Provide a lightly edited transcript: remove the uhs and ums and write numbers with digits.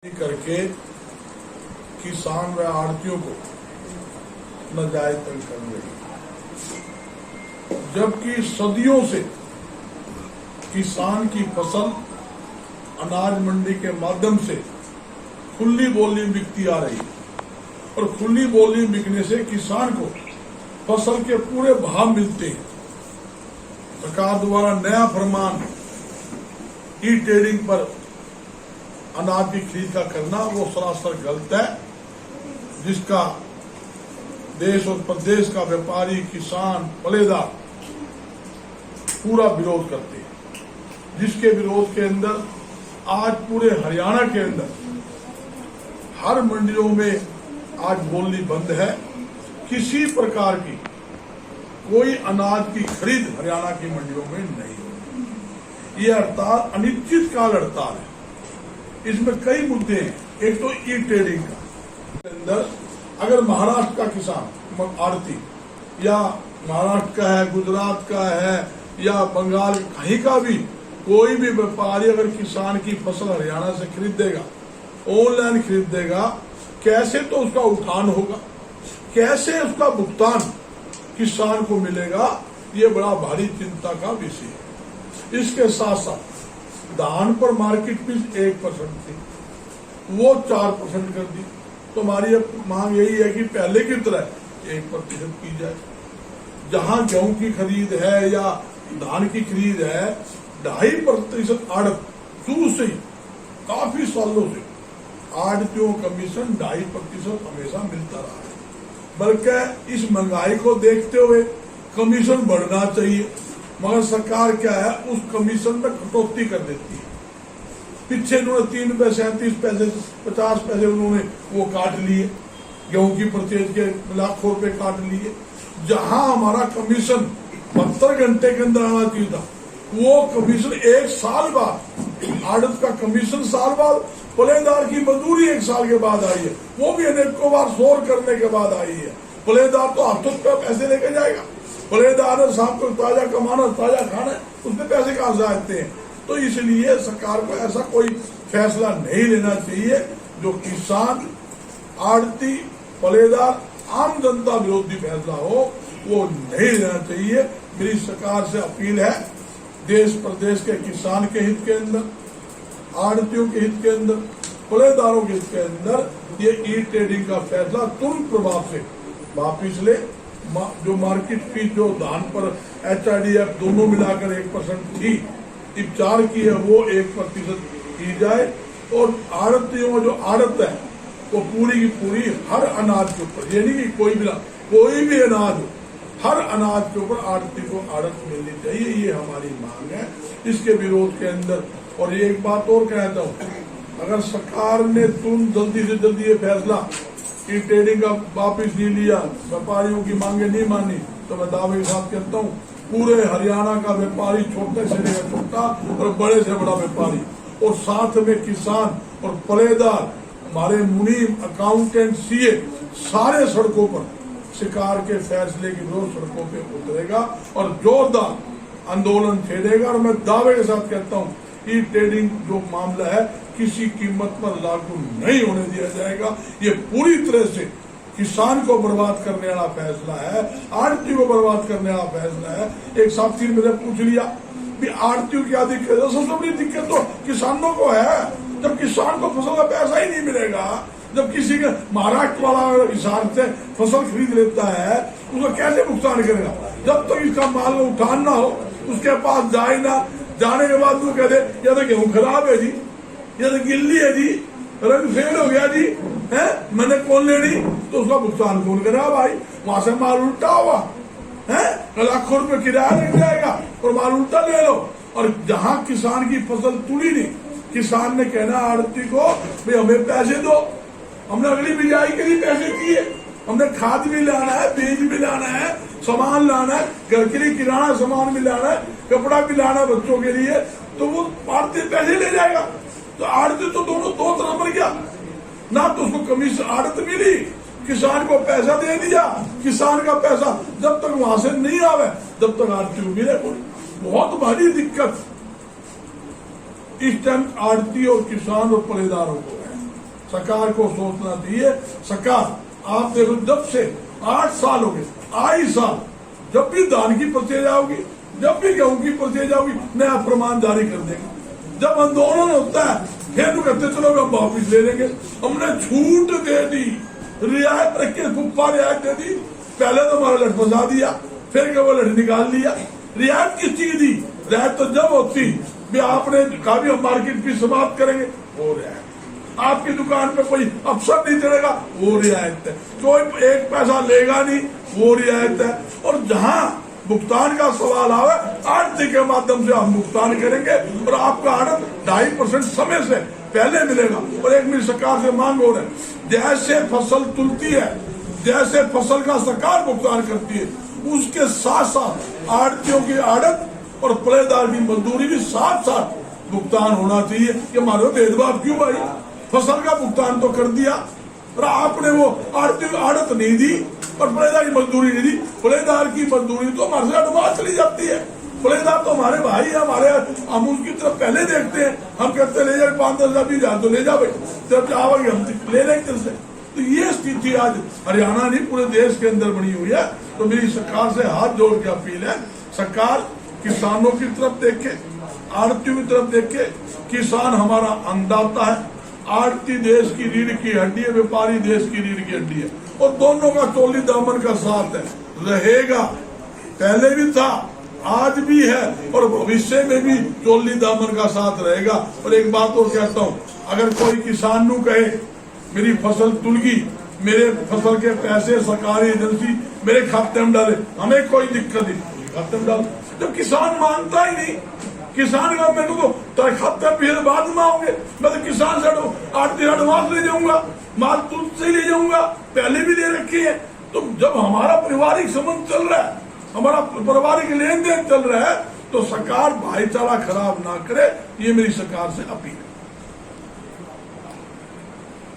करके किसान व आड़तियों को नाजायज तंग कर रही, जबकि सदियों से किसान की फसल अनाज मंडी के माध्यम से खुली बोली बिकती आ रही और खुली बोली बिकने से किसान को फसल के पूरे भाव मिलते हैं। सरकार द्वारा नया फरमान ई ट्रेडिंग पर अनाज की खरीद का करना वो सरासर गलत है, जिसका देश और प्रदेश का व्यापारी, किसान, पलेदार पूरा विरोध करते हैं, जिसके विरोध के अंदर आज पूरे हरियाणा के अंदर हर मंडियों में आज बोली बंद है। किसी प्रकार की कोई अनाज की खरीद हरियाणा की मंडियों में नहीं होगी। ये हड़ताल अनिश्चित काल हड़ताल है। इसमें कई मुद्दे हैं। एक तो ई ट्रेडिंग का अंदर अगर महाराष्ट्र का किसान आड़ती या महाराष्ट्र का है, गुजरात का है या बंगाल कहीं का भी कोई भी व्यापारी अगर किसान की फसल हरियाणा से खरीदेगा, ऑनलाइन खरीदेगा, कैसे तो उसका उठान होगा, कैसे उसका भुगतान किसान को मिलेगा, ये बड़ा भारी चिंता का विषय है। इसके साथ साथ धान पर मार्केट फीस 1% थी, वो 4% कर दी। तो हमारी अब मांग यही है कि पहले की तरह 1% की जाए। जहां गेहूं की खरीद है या धान की खरीद है, 2.5% आड़त शुरू से ही काफी सालों से आड़तियों कमीशन 2.5% हमेशा मिलता रहा है। बल्कि इस महंगाई को देखते हुए कमीशन बढ़ना चाहिए, मगर सरकार क्या है, उस कमीशन में कटौती कर देती है। पीछे इन्होंने 3 रुपए 37 पैसे 50 पैसे उन्होंने वो काट लिए, गेहूं की परचेज के लाखों रुपए काट लिए। जहां हमारा कमीशन 72 घंटे के अंदर आना चाहिए था, वो कमीशन 1 साल बाद, आड़त का कमीशन साल बाद, पलेदार की मजदूरी 1 साल के बाद आई है, वो भी अनेकों बार शोर करने के बाद आई है। पलेदार तो हाथों पे पैसे लेके जाएगा, पलेदार ने शाम को ताजा कमाना, ताजा खाना, उसमें पैसे कहां से आते हैं। तो इसलिए सरकार को ऐसा कोई फैसला नहीं लेना चाहिए जो किसान, आड़ती, पलेदार, आम जनता विरोधी फैसला हो, वो नहीं लेना चाहिए। मेरी सरकार से अपील है, देश प्रदेश के किसान के हित के अंदर, आड़तियों के हित के अंदर, पलेदारों के हित के अंदर ये ई ट्रेडिंग का फैसला तुरंत प्रभाव से वापिस ले। जो मार्केट फीस जो धान पर HRDF दोनों मिलाकर 1% थी, अब 4 की है, वो 1% की जाए। और आड़तियों जो आड़त है वो पूरी की पूरी हर अनाज के ऊपर, ये नहीं कि कोई भी अनाज हो, हर अनाज के ऊपर आड़ती को आड़त मिलनी चाहिए। ये हमारी मांग है। इसके विरोध के अंदर और ये एक बात और कहता हूँ, अगर सरकार ने तुरंत जल्दी से जल्दी ये फैसला ई ट्रेडिंग का वापिस नहीं लिया, व्यापारियों की मांगे नहीं मानी, तो मैं दावे के साथ कहता हूँ पूरे हरियाणा का व्यापारी, छोटे से लेकर छोटा और बड़े से बड़ा व्यापारी, और साथ में किसान और पलेदार, हमारे मुनीम, अकाउंटेंट, CA सारे सड़कों पर सरकार के फैसले के विरोध सड़कों पे उतरेगा और जोरदार आंदोलन छेड़ेगा। और मैं दावे के साथ कहता हूँ ई ट्रेडिंग जो मामला है किसी कीमत पर लागू नहीं होने दिया जाएगा। ये पूरी तरह से किसान को बर्बाद करने वाला फैसला है, आड़ती को बर्बाद करने वाला फैसला है। एक साथी ने मेरे पूछ लिया कि आड़तियों की क्या दिक्कत है। सबसे बड़ी दिक्कत तो किसानों को है। जब किसान को फसल का पैसा ही नहीं मिलेगा, जब किसी के महाराष्ट्र वाला हिसाब से फसल खरीद लेता है, उसको कैसे भुगतान करेगा? जब तक इसका माल उठान ना हो, उसके पास जाए ना, जाने के बाद वो कहते या तो गेहूं खराब है जी, या तो गिल्ली है जी, रंग फेल हो गया जी, है मैंने कौन लेनी, तो उसका भुगतान कौन करेगा भाई? वहां से माल उल्टा हुआ है, लाखों रुपए किराया लग जाएगा और माल उल्टा ले लो। और जहां किसान की फसल तुड़ी नहीं, किसान ने कहना आड़ती को भाई हमें पैसे दो, हमने अगली बिजाई के लिए पैसे दिए, हमने खाद भी लाना है, बीज भी लाना है, सामान लाना है, घर के लिए किराना सामान भी लाना है, कपड़ा भी लाना है बच्चों के लिए, तो वो आड़ती पैसे ले जाएगा। तो आड़ती तो दोनों दो तरह मर गया ना, तो उसको कमीशन आड़त मिली, किसान को पैसा दे दिया, किसान का पैसा जब तक वहां से नहीं आवे जब तक आड़ती को मिले। बहुत भारी दिक्कत इस टाइम आड़ती और किसान और पलेदारों को है। सरकार को सोचना चाहिए। सरकार आप देखो, जब से 8 साल हो गए, आई साल जब भी धान की पर्ची जाओगी, जब भी गेहूं की पर्ची जाओगी, नया प्रमाण जारी कर देंगे। जब आंदोलन होता है फिर तो कहते चलो हम वापिस ले लेंगे। हमने छूट दे दी, रियायत रखी, फुप्पा रियायत दे दी। पहले तो हमारा लठ फंसा दिया, फिर के वो लठ निकाल लिया। रियायत किस चीज दी? रियायत तो जब होती भी आपने कहा भी हम मार्केट फीस समाप्त करेंगे, वो रियायत। आपकी दुकान पे कोई अफसर नहीं चढ़ेगा, वो रियायत है। कोई 1 पैसा लेगा नहीं, वो रियायत है। और जहां भुगतान का सवाल आवे, आड़ती के माध्यम से हम भुगतान करेंगे और आपका आड़त 2.5% समय से पहले मिलेगा। और एक मेरी सरकार से मांग हो रही है, जैसे फसल तुलती है, जैसे फसल का सरकार भुगतान करती है, उसके साथ साथ आड़तियों की आड़त और पलेदार की मजदूरी भी साथ साथ भुगतान होना चाहिए। कि हमारे भेदभाव क्यों भाई? फसल का भुगतान तो कर दिया और आपने वो आड़ती आड़त नहीं दी और पलेदार की मजदूरी नहीं दी। पलेदार की मजदूरी तो हमारे से एडवांस चली जाती है। पलेदार तो हमारे भाई है, हमारे, हम उसकी तरफ पहले देखते हैं। हम कहते ले जाए 5-10 20 हजार तो ले जा भाई, जब जाओगे हम ले लेंगे तेरे से। तो ये स्थिति आज हरियाणा नहीं पूरे देश के अंदर बनी हुई है। तो मेरी सरकार से हाथ जोड़ के अपील है, सरकार किसानों की तरफ देखे, आड़तियों की तरफ देखे। किसान हमारा अन्नदाता है, आड़ती देश की रीढ़ की हड्डी है, व्यापारी देश की रीढ़ की हड्डी है। और दोनों का चोली दामन का साथ है, रहेगा। पहले भी था, आज भी है और भविष्य में भी चोली दामन का साथ रहेगा। और एक बात और कहता हूँ, अगर कोई किसान नू कहे मेरी फसल तुलगी, मेरे फसल के पैसे सरकारी एजेंसी मेरे खाते में डाले, हमें कोई दिक्कत नहीं, खाते में डाल। जब किसान मानता ही नहीं, किसान का मेरे को तो खाते फिर बाद में आओगे, मैं तो किसान से 8 दिन एडवांस ले जाऊंगा, माल तुझसे ले जाऊंगा, पहले भी दे रखी है। तो जब हमारा पारिवारिक संबंध चल रहा है, हमारा पारिवारिक लेन देन चल रहा है, तो सरकार भाईचारा खराब ना करे, ये मेरी सरकार से अपील है।